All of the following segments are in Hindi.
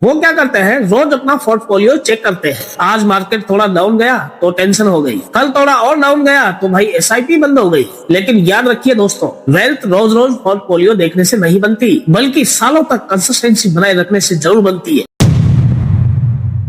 वो क्या करते हैं, रोज अपना पोर्टफोलियो चेक करते हैं। आज मार्केट थोड़ा डाउन गया तो टेंशन हो गई, कल थोड़ा और डाउन गया तो भाई एसआईपी बंद हो गई। लेकिन याद रखिए दोस्तों, वेल्थ रोज रोज पोर्टफोलियो देखने से नहीं बनती, बल्कि सालों तक कंसिस्टेंसी बनाए रखने से जरूर बनती है।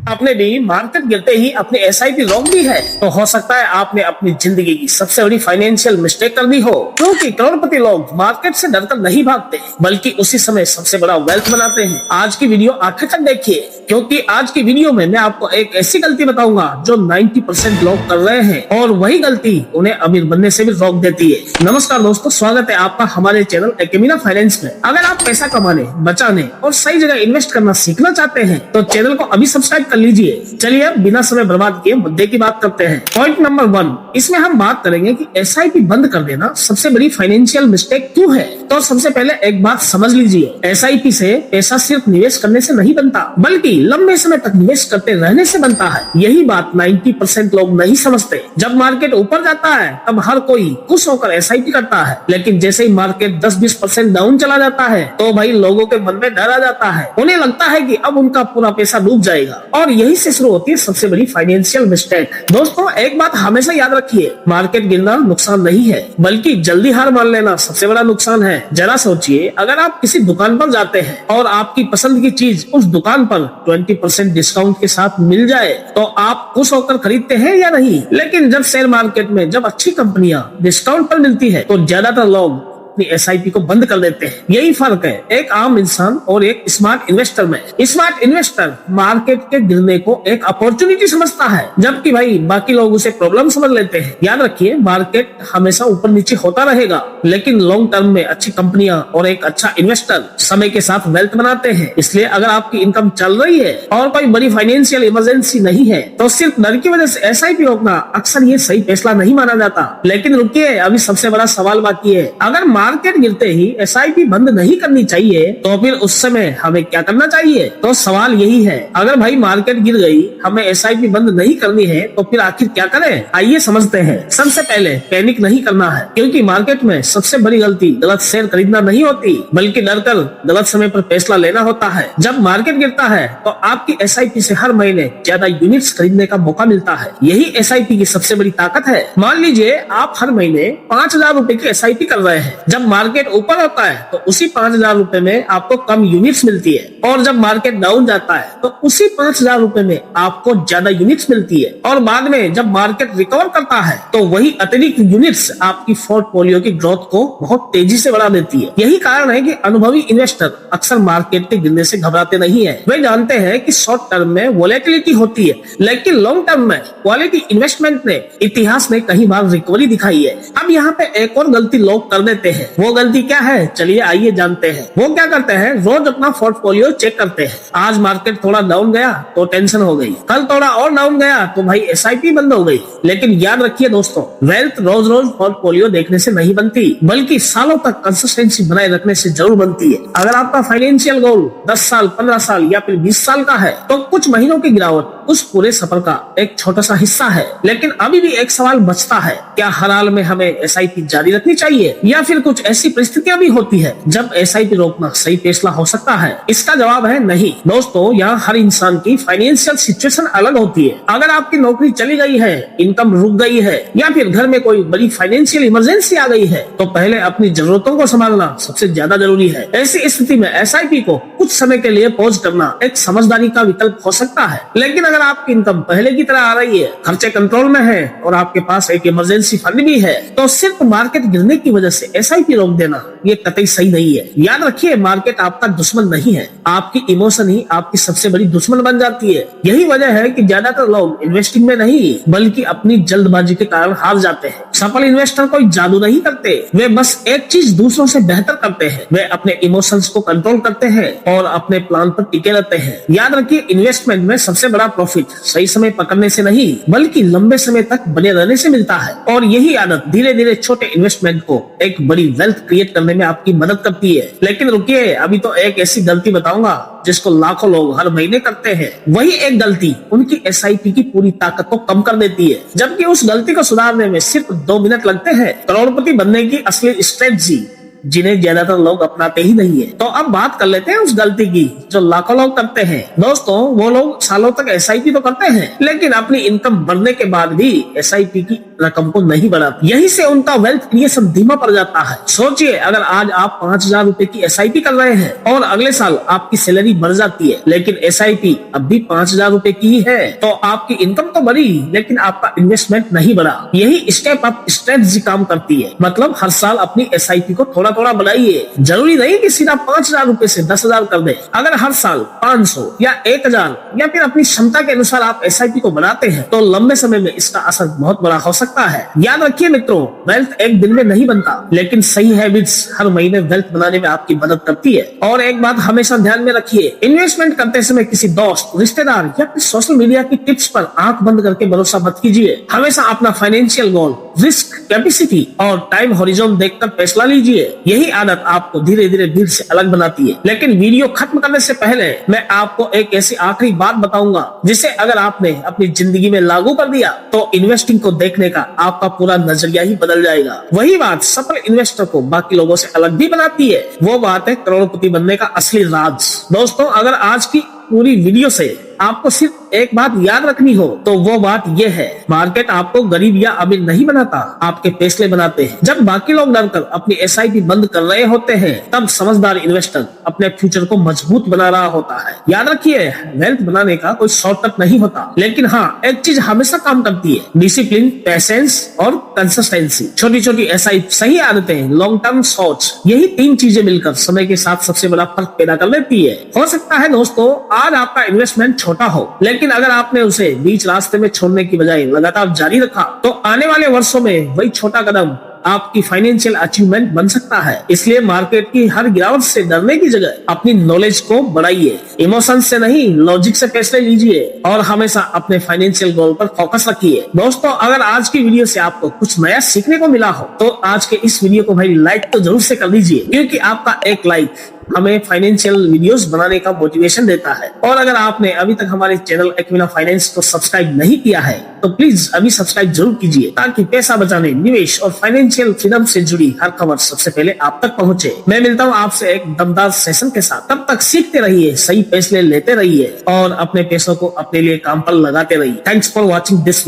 आपने भी मार्केट गिरते ही अपनी एसआईपी रोक दी है तो हो सकता है आपने अपनी जिंदगी की सबसे बड़ी फाइनेंशियल मिस्टेक कर दी हो, क्योंकि करोड़पति लोग मार्केट से डरकर नहीं भागते बल्कि उसी समय सबसे बड़ा वेल्थ बनाते हैं। आज की वीडियो आखिर तक देखिए, क्योंकि आज की वीडियो में मैं आपको एक ऐसी गलती बताऊंगा जो 90% लोग कर रहे हैं और वही गलती उन्हें अमीर बनने से भी रोक देती है। नमस्कार दोस्तों, स्वागत है आपका हमारे चैनल एकेमिना फाइनेंस में। अगर आप पैसा कमाने, बचाने और सही जगह इन्वेस्ट करना सीखना चाहते हैं तो चैनल को अभी सब्सक्राइब कर लीजिए। चलिए अब बिना समय बर्बाद किए मुद्दे की बात करते हैं। पॉइंट नंबर 1, इसमें हम बात करेंगे कि एसआईपी बंद कर देना सबसे बड़ी फाइनेंशियल मिस्टेक क्यों है। तो सबसे पहले एक बात समझ लीजिए, एसआईपी से पैसा सिर्फ निवेश करने से नहीं बनता, बल्कि लंबे समय तक निवेश करते रहने से बनता है। यही बात 90% लोग नहीं समझते। जब मार्केट ऊपर जाता है तब हर कोई खुश होकर एसआईपी करता है, लेकिन जैसे ही मार्केट 10-20% डाउन चला जाता है तो भाई लोगों के मन में डर आ जाता है। उन्हें लगता है कि अब उनका पूरा पैसा डूब जाएगा और यही से शुरू होती है सबसे बड़ी फाइनेंशियल मिस्टेक। दोस्तों एक बात हमेशा याद रखिए, मार्केट गिरना नुकसान नहीं है, बल्कि जल्दी हार मान लेना सबसे बड़ा नुकसान है। जरा सोचिए, अगर आप किसी दुकान पर जाते हैं और आपकी पसंद की चीज उस दुकान पर 20% डिस्काउंट के साथ मिल जाए तो आप खुश होकर खरीदते हैं या नहीं। लेकिन जब शेयर मार्केट में जब अच्छी कंपनियां डिस्काउंट पर मिलती है तो ज्यादातर लोग एसआईपी को बंद कर देते हैं। यही फर्क है एक आम इंसान और एक स्मार्ट इन्वेस्टर में। स्मार्ट इन्वेस्टर मार्केट के गिरने को एक अपॉर्चुनिटी समझता है, जबकि भाई बाकी लोग उसे प्रॉब्लम समझ लेते हैं। याद रखिए, मार्केट हमेशा ऊपर नीचे होता रहेगा, लेकिन लॉन्ग टर्म में अच्छी कंपनियां और एक अच्छा इन्वेस्टर समय के साथ वेल्थ बनाते हैं। इसलिए अगर आपकी इनकम चल रही है और कोई बड़ी फाइनेंशियल इमरजेंसी नहीं है तो सिर्फ डर की वजह से एसआईपी रोकना अक्सर ये सही फैसला नहीं माना जाता। लेकिन रुकिए, अभी सबसे बड़ा सवाल बाकी है। अगर मार्केट गिरते ही एसआईपी बंद नहीं करनी चाहिए तो फिर उस समय हमें क्या करना चाहिए? तो सवाल यही है, अगर भाई मार्केट गिर गई, हमें एसआईपी बंद नहीं करनी है तो फिर आखिर क्या करें? आइए समझते हैं। सबसे पहले पैनिक नहीं करना है, क्योंकि मार्केट में सबसे बड़ी गलती गलत शेयर खरीदना नहीं होती, बल्कि डरकर गलत समय पर फैसला लेना होता है। जब मार्केट गिरता है तो आपकी एसआईपी से हर महीने ज्यादा यूनिट्स खरीदने का मौका मिलता है। यही एसआईपी की सबसे बड़ी ताकत है। मान लीजिए आप हर महीने 5,000 रुपए की एसआईपी कर रहे हैं। जब मार्केट ऊपर होता है तो उसी 5,000 रुपए में आपको कम यूनिट्स मिलती है, और जब मार्केट डाउन जाता है तो उसी 5,000 रुपए में आपको ज्यादा यूनिट्स मिलती है। और बाद में जब मार्केट रिकवर करता है तो वही अतिरिक्त यूनिट्स आपकी पोर्टफोलियो की ग्रोथ को बहुत तेजी से बढ़ा देती है। यही कारण है कि अनुभवी इन्वेस्टर अक्सर मार्केट के गिरने से घबराते नहीं है। वे जानते हैं कि शॉर्ट टर्म में वोलेटिलिटी होती है, लेकिन लॉन्ग टर्म में क्वालिटी इन्वेस्टमेंट ने इतिहास में कई बार रिकवरी दिखाई है। अब यहाँ पे एक और गलती लोग कर देते हैं। वो गलती क्या है, चलिए आइए जानते हैं। वो क्या करते हैं, रोज अपना पोर्टफोलियो चेक करते हैं। आज मार्केट थोड़ा डाउन गया तो टेंशन हो गई, कल थोड़ा और डाउन गया तो भाई एसआईपी बंद हो गई। लेकिन याद रखिए दोस्तों, वेल्थ रोज रोज पोर्टफोलियो देखने से नहीं बनती, बल्कि सालों तक कंसिस्टेंसी बनाए रखने से जरूर बनती है। अगर आपका फाइनेंशियल गोल 10 साल, 15 साल या फिर 20 साल का है तो कुछ महीनों की गिरावट उस पूरे सफर का एक छोटा सा हिस्सा है। लेकिन अभी भी एक सवाल बचता है, क्या हर हाल में हमें एसआईपी जारी रखनी चाहिए या फिर कुछ ऐसी परिस्थितियां भी होती है जब एसआईपी रोकना सही फैसला हो सकता है? इसका जवाब है नहीं। दोस्तों, यहाँ हर इंसान की फाइनेंशियल सिचुएशन अलग होती है। अगर आपकी नौकरी चली गई है, इनकम रुक गई है या फिर घर में कोई बड़ी फाइनेंशियल इमरजेंसी आ गई है तो पहले अपनी जरूरतों को संभालना सबसे ज्यादा जरूरी है। ऐसी स्थिति में एसआईपी को कुछ समय के लिए पॉज करना एक समझदारी का विकल्प हो सकता है। लेकिन अगर आपकी इनकम पहले की तरह आ रही है, खर्चे कंट्रोल में है और आपके पास एक इमरजेंसी फंड भी है तो सिर्फ मार्केट गिरने की वजह से एसआईपी रोक देना ये कतई सही नहीं है। याद रखिए, मार्केट आपका दुश्मन नहीं है, आपकी इमोशन ही आपकी सबसे बड़ी दुश्मन बन जाती है। यही वजह है कि ज्यादातर लोग इन्वेस्टिंग में नहीं बल्कि अपनी जल्दबाजी के कारण हार जाते हैं। सफल इन्वेस्टर कोई जादू नहीं करते, वे बस एक चीज दूसरों से बेहतर करते हैं। वे अपने इमोशंस को कंट्रोल करते हैं और अपने प्लान पर टिके रहते हैं। याद रखिए, इन्वेस्टमेंट में सबसे बड़ा प्रॉफिट सही समय पकड़ने से नहीं बल्कि लंबे समय तक बने रहने से मिलता है। और यही आदत धीरे धीरे छोटे इन्वेस्टमेंट को एक बड़ी वेल्थ क्रिएट करने में आपकी मदद करती है। लेकिन रुकिए, अभी तो एक ऐसी गलती बताऊंगा जिसको लाखों लोग हर महीने करते हैं। वही एक गलती उनकी एसआईपी की पूरी ताकत को कम कर देती है, जबकि उस गलती को सुधारने में सिर्फ 2 मिनट लगते हैं। करोड़पति बनने की असली स्ट्रेटजी जिन्हें ज्यादातर लोग अपनाते ही नहीं है। तो अब बात कर लेते हैं उस गलती की जो लाखों लोग करते हैं। दोस्तों, वो लोग सालों तक एसआईपी तो करते हैं, लेकिन अपनी इनकम बढ़ने के बाद भी एसआईपी की रकम को नहीं बढ़ाते। यही से उनका वेल्थ क्रिएशन धीमा पड़ जाता है। सोचिए, अगर आज आप 5,000 रुपए की एसआईपी कर रहे हैं और अगले साल आपकी सैलरी बढ़ जाती है, लेकिन एसआईपी अब भी 5,000 रुपए की है, तो आपकी इनकम तो बढ़ी लेकिन आपका इन्वेस्टमेंट नहीं बढ़ा। यही स्टेप अप स्ट्रेटजी काम करती है। मतलब हर साल अपनी एसआईपी को थोड़ा थोड़ा बढ़ाइए। जरूरी नहीं कि सीधा 5,000 रुपए से 10,000 कर दे। अगर हर साल 500 या 1,000 या फिर अपनी क्षमता के अनुसार आप एसआईपी को बढ़ाते हैं तो लंबे समय में इसका असर बहुत बड़ा हो सकता है। याद रखिए मित्रों, वेल्थ एक दिन में नहीं बनता, लेकिन सही हैबिट्स हर महीने वेल्थ बनाने में आपकी मदद करती है। और एक बात हमेशा ध्यान में रखिए, इन्वेस्टमेंट करते समय किसी दोस्त, रिश्तेदार या फिर सोशल मीडिया की टिप्स पर आंख बंद करके भरोसा मत कीजिए। हमेशा अपना फाइनेंशियल गोल, रिस्क, कैपेसिटी और टाइम हॉरिजॉन देखकर फैसला लीजिए। यही आदत आपको धीरे धीरे भीड़ से अलग बनाती है। लेकिन वीडियो खत्म करने से पहले मैं आपको एक ऐसी आखिरी बात बताऊंगा जिसे अगर आपने अपनी जिंदगी में लागू कर दिया तो इन्वेस्टिंग को देखने का आपका पूरा नजरिया ही बदल जाएगा। वही बात सफल इन्वेस्टर को बाकी लोगों से अलग भी बनाती है। वो बात है करोड़पति बनने का असली राज। दोस्तों, अगर आज की पूरी वीडियो से आपको सिर्फ एक बात याद रखनी हो तो वो बात ये है, मार्केट आपको गरीब या अमीर नहीं बनाता, आपके फैसले बनाते हैं। जब बाकी लोग डरकर अपनी एसआईपी बंद कर रहे होते हैं, तब समझदार इन्वेस्टर अपने फ्यूचर को मजबूत बना रहा होता है। याद रखिए, वेल्थ बनाने का कोई शॉर्टकट नहीं होता, लेकिन हाँ, एक चीज हमेशा काम करती है, डिसिप्लिन, पेशेंस और कंसिस्टेंसी। छोटी छोटी एसआईपी, सही आदतें, लॉन्ग टर्म सोच, यही 3 चीजें मिलकर समय के साथ सबसे बड़ा फर्क पैदा कर देती है। हो सकता है दोस्तों, आज आपका इन्वेस्टमेंट छोटा हो, लेकिन अगर आपने उसे बीच रास्ते में छोड़ने की बजाय लगातार जारी रखा तो आने वाले वर्षों में वही छोटा कदम आपकी फाइनेंशियल अचीवमेंट बन सकता है। इसलिए मार्केट की हर गिरावट से डरने की जगह अपनी नॉलेज को बढ़ाइए। इमोशन से नहीं, लॉजिक से फैसले लीजिए और हमेशा अपने फाइनेंशियल गोल पर फोकस रखिए। दोस्तों, अगर आज की वीडियो से आपको कुछ नया सीखने को मिला हो तो आज के इस वीडियो को भाई लाइक तो जरूर से कर दीजिए, क्योंकि आपका एक लाइक हमें फाइनेंशियल वीडियोस बनाने का मोटिवेशन देता है। और अगर आपने अभी तक हमारे चैनल एक्विना फाइनेंस को सब्सक्राइब नहीं किया है तो प्लीज अभी सब्सक्राइब जरूर कीजिए, ताकि पैसा बचाने, निवेश और फाइनेंशियल फ्रीडम से जुड़ी हर खबर सबसे पहले आप तक पहुंचे। मैं मिलता हूं आपसे एक दमदार सेशन के साथ। तब तक सीखते रहिए, सही फैसले लेते रहिए और अपने पैसों को अपने लिए काम पर लगाते रहिए। Thanks for watching this video.